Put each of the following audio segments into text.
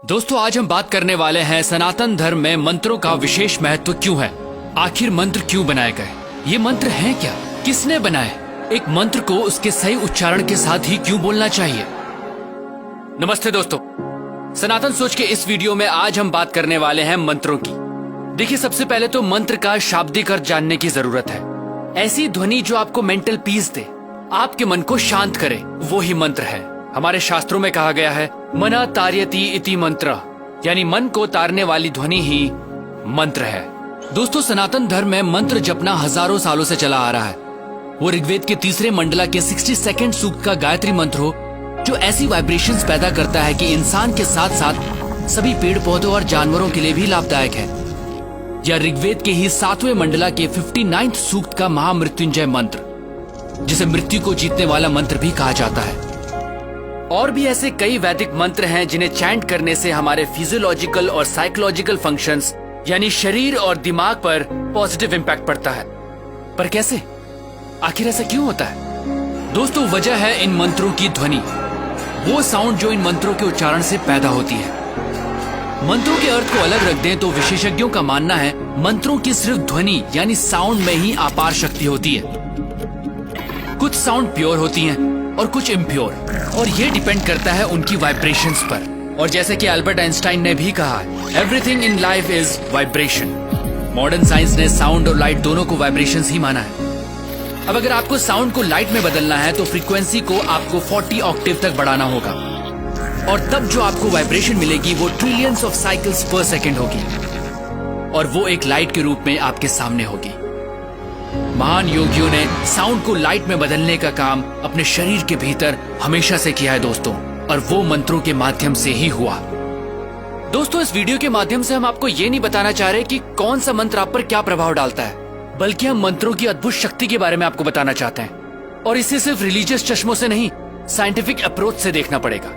दोस्तों आज हम बात करने वाले हैं सनातन धर्म में मंत्रों का विशेष महत्व क्यों है, आखिर मंत्र क्यों बनाए गए, ये मंत्र हैं क्या, किसने बनाए, एक मंत्र को उसके सही उच्चारण के साथ ही क्यों बोलना चाहिए। नमस्ते दोस्तों, सनातन सोच के इस वीडियो में आज हम बात करने वाले हैं मंत्रों की। देखिए सबसे पहले तो मंत्र का शाब्दिक अर्थ जानने की जरूरत है। ऐसी ध्वनि जो आपको मेंटल पीस दे, आपके मन को शांत करे, वो ही मंत्र है। हमारे शास्त्रों में कहा गया है मना तार्यति इति मंत्र, यानी मन को तारने वाली ध्वनि ही मंत्र है। दोस्तों सनातन धर्म में मंत्र जपना हजारों सालों से चला आ रहा है। वो ऋग्वेद के तीसरे मंडला के 62 सूक्त का गायत्री मंत्र हो जो ऐसी वाइब्रेशंस पैदा करता है कि इंसान के साथ साथ सभी पेड़ पौधों और जानवरों के लिए भी लाभदायक है। या ऋग्वेद के ही 7वें मंडला के 59 सूक्त का महामृत्युंजय मंत्र, जिसे मृत्यु को जीतने वाला मंत्र भी कहा जाता है। और भी ऐसे कई वैदिक मंत्र हैं जिन्हें चैंट करने से हमारे फिजियोलॉजिकल और साइकोलॉजिकल फंक्शंस यानी शरीर और दिमाग पर पॉजिटिव इम्पैक्ट पड़ता है। पर कैसे, आखिर ऐसा क्यों होता है? दोस्तों वजह है इन मंत्रों की ध्वनि, वो साउंड जो इन मंत्रों के उच्चारण से पैदा होती है। मंत्रों के अर्थ को अलग रख दें तो विशेषज्ञों का मानना है मंत्रों की सिर्फ ध्वनि यानी साउंड में ही अपार शक्ति होती है। कुछ साउंड प्योर होती हैं और कुछ इम्प्योर, और ये डिपेंड करता है उनकी वाइब्रेशंस पर। और जैसे कि अल्बर्ट आइंस्टाइन ने भी कहा, everything in life is vibration. Modern science ने साउंड और लाइट दोनों को वाइब्रेशंस ही माना है। अब अगर आपको साउंड को लाइट में बदलना है तो फ्रीक्वेंसी को आपको 40 ऑक्टेव तक बढ़ाना होगा, और तब जो आपको वाइब्रेशन मिलेगी वो ट्रिलियंस ऑफ साइकिल्स पर सेकेंड होगी, और वो एक लाइट के रूप में आपके सामने होगी। महान योगियों ने साउंड को लाइट में बदलने का काम अपने शरीर के भीतर हमेशा से किया है दोस्तों, और वो मंत्रों के माध्यम से ही हुआ। दोस्तों इस वीडियो के माध्यम से हम आपको ये नहीं बताना चाह रहे कि कौन सा मंत्र आप पर क्या प्रभाव डालता है, बल्कि हम मंत्रों की अद्भुत शक्ति के बारे में आपको बताना चाहते हैं। और इसे सिर्फ रिलीजियस चश्मों से नहीं, साइंटिफिक अप्रोच से देखना पड़ेगा।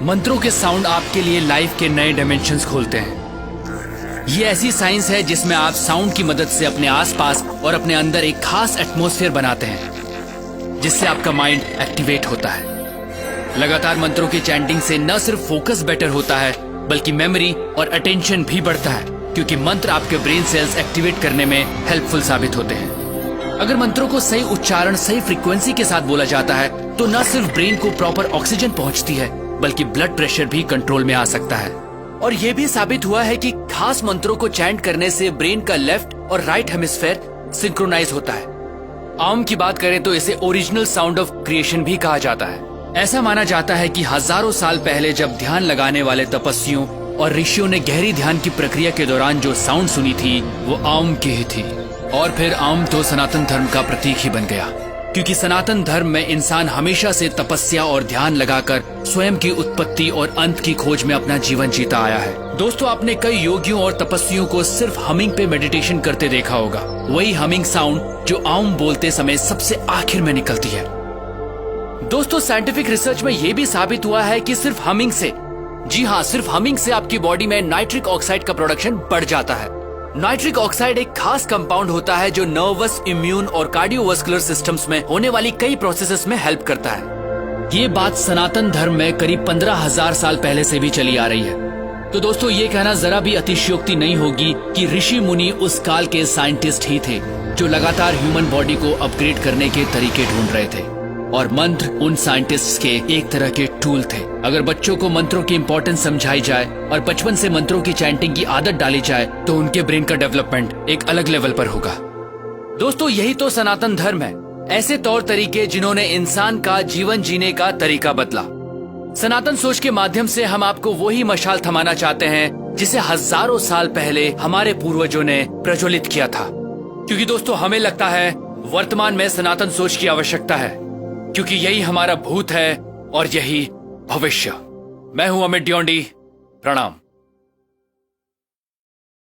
मंत्रों के साउंड आपके लिए लाइफ के नए डायमेंशंस खोलते हैं। ये ऐसी साइंस है जिसमें आप साउंड की मदद से अपने आसपास और अपने अंदर एक खास एटमॉस्फेयर बनाते हैं, जिससे आपका माइंड एक्टिवेट होता है। लगातार मंत्रों की चैंटिंग से न सिर्फ फोकस बेटर होता है बल्कि मेमोरी और अटेंशन भी बढ़ता है, क्योंकि मंत्र आपके ब्रेन सेल्स एक्टिवेट करने में हेल्पफुल साबित होते हैं। अगर मंत्रों को सही उच्चारण सही फ्रीक्वेंसी के साथ बोला जाता है तो न सिर्फ ब्रेन को प्रॉपर ऑक्सीजन पहुंचती है बल्कि ब्लड प्रेशर भी कंट्रोल में आ सकता है। और ये भी साबित हुआ है कि खास मंत्रों को चैंट करने से ब्रेन का लेफ्ट और राइट हेमिस्फेयर सिंक्रोनाइज होता है। आम की बात करें तो इसे ओरिजिनल साउंड ऑफ क्रिएशन भी कहा जाता है। ऐसा माना जाता है कि हजारों साल पहले जब ध्यान लगाने वाले तपस्वियों और ऋषियों ने गहरी ध्यान की प्रक्रिया के दौरान जो साउंड सुनी थी वो आम की ही थी। और फिर आम तो सनातन धर्म का प्रतीक ही बन गया, क्योंकि सनातन धर्म में इंसान हमेशा से तपस्या और ध्यान लगाकर स्वयं की उत्पत्ति और अंत की खोज में अपना जीवन जीता आया है। दोस्तों आपने कई योगियों और तपस्वियों को सिर्फ हमिंग पे मेडिटेशन करते देखा होगा, वही हमिंग साउंड जो आम बोलते समय सबसे आखिर में निकलती है। दोस्तों साइंटिफिक रिसर्च में ये भी साबित हुआ है कि सिर्फ हमिंग से, जी हाँ सिर्फ हमिंग से आपकी बॉडी में नाइट्रिक ऑक्साइड का प्रोडक्शन बढ़ जाता है। नाइट्रिक ऑक्साइड एक खास कंपाउंड होता है जो नर्वस, इम्यून और कार्डियोवास्कुलर सिस्टम्स में होने वाली कई प्रोसेसेस में हेल्प करता है। ये बात सनातन धर्म में करीब 15,000 साल पहले से भी चली आ रही है। तो दोस्तों ये कहना जरा भी अतिशयोक्ति नहीं होगी कि ऋषि मुनि उस काल के साइंटिस्ट ही थे जो लगातार ह्यूमन बॉडी को अपग्रेड करने के तरीके ढूंढ रहे थे, और मंत्र उन साइंटिस्ट्स के एक तरह के टूल थे। अगर बच्चों को मंत्रों की इंपॉर्टेंस समझाई जाए और बचपन से मंत्रों की चैंटिंग की आदत डाली जाए तो उनके ब्रेन का डेवलपमेंट एक अलग लेवल पर होगा। दोस्तों यही तो सनातन धर्म है, ऐसे तौर तरीके जिन्होंने इंसान का जीवन जीने का तरीका बदला। सनातन सोच के माध्यम से हम आपको वही मशाल थमाना चाहते हैं जिसे हजारों साल पहले हमारे पूर्वजों ने प्रज्वलित किया था। क्योंकि दोस्तों हमें लगता है वर्तमान में सनातन सोच की आवश्यकता है, क्योंकि यही हमारा भूत है और यही भविष्य। मैं हूं अमित ड्योंडी, प्रणाम।